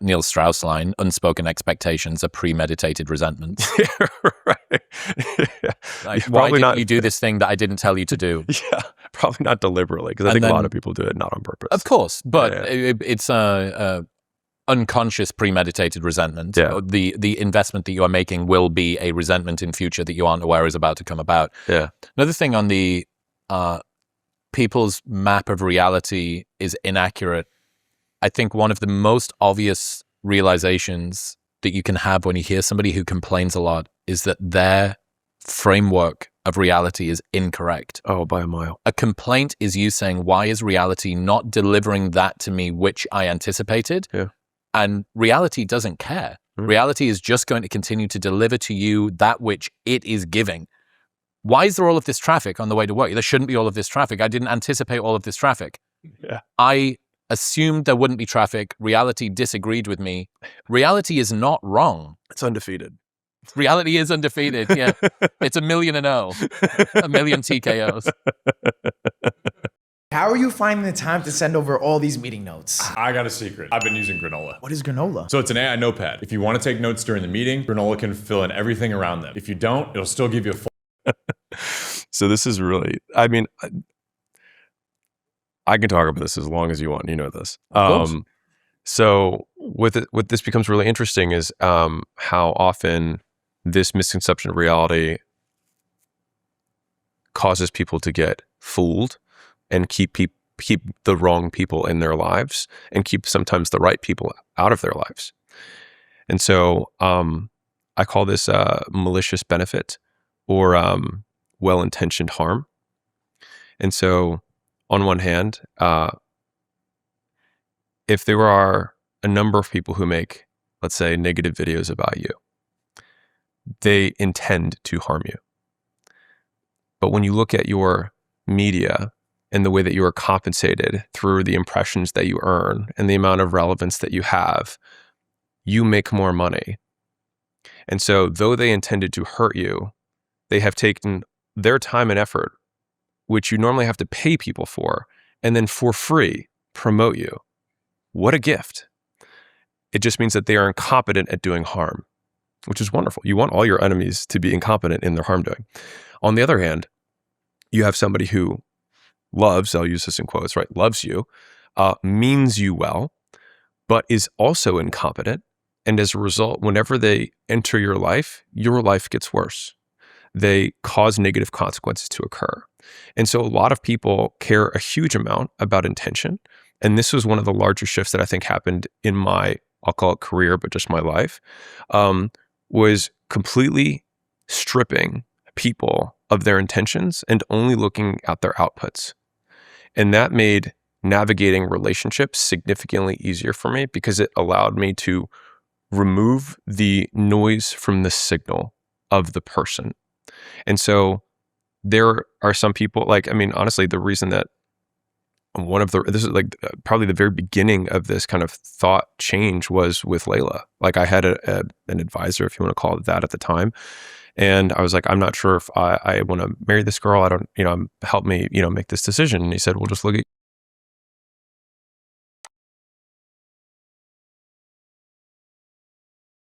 Neil Strauss line, unspoken expectations are premeditated resentment. Right. Like, why didn't you do this thing that I didn't tell you to do? Yeah, probably not deliberately, because I think a lot of people do it not on purpose. Of course, but it's unconscious premeditated resentment. Yeah. The investment that you are making will be a resentment in future that you aren't aware is about to come about. Yeah. Another thing on the people's map of reality is inaccurate. I think one of the most obvious realizations that you can have when you hear somebody who complains a lot is that their framework of reality is incorrect. Oh, by a mile. A complaint is you saying, why is reality not delivering that to me which I anticipated? Yeah. And reality doesn't care. Reality is just going to continue to deliver to you that which it is giving. Why is there all of this traffic on the way to work? There shouldn't be all of this traffic. I didn't anticipate all of this traffic. Yeah. I assumed there wouldn't be traffic. Reality disagreed with me. Reality is not wrong. It's undefeated. Reality is undefeated. Yeah. It's 1,000,000 1,000,000 TKOs. How are you finding the time to send over all these meeting notes? I got a secret. I've been using Granola. What is Granola? So it's an AI notepad. If you want to take notes during the meeting, Granola can fill in everything around them. If you don't, it'll still give you a full. So this is really, I mean, I can talk about this as long as you want. You know this. So what this becomes really interesting is how often this misconception of reality causes people to get fooled and keep the wrong people in their lives and keep sometimes the right people out of their lives. And so I call this malicious benefit or well-intentioned harm. And so on one hand, if there are a number of people who make, let's say, negative videos about you, they intend to harm you. But when you look at your media and the way that you are compensated through the impressions that you earn and the amount of relevance that you have, you make more money. And so though they intended to hurt you, they have taken their time and effort, which you normally have to pay people for, and then for free promote you. What a gift. It just means that they are incompetent at doing harm, which is wonderful. You want all your enemies to be incompetent in their harm doing. On the other hand, you have somebody who loves, I'll use this in quotes, right? Loves you, means you well, but is also incompetent. And as a result, whenever they enter your life gets worse. They cause negative consequences to occur. And so a lot of people care a huge amount about intention. And this was one of the larger shifts that I think happened in my, I'll call it career, but just my life, was completely stripping people of their intentions and only looking at their outputs. And that made navigating relationships significantly easier for me because it allowed me to remove the noise from the signal of the person. And so there are some people, like, I mean, honestly, the reason that this is like probably the very beginning of this kind of thought change was with Layla. Like I had an advisor, if you want to call it that, at the time. And I was like, I'm not sure if I want to marry this girl. I don't, help me, make this decision. And he said, well, just look at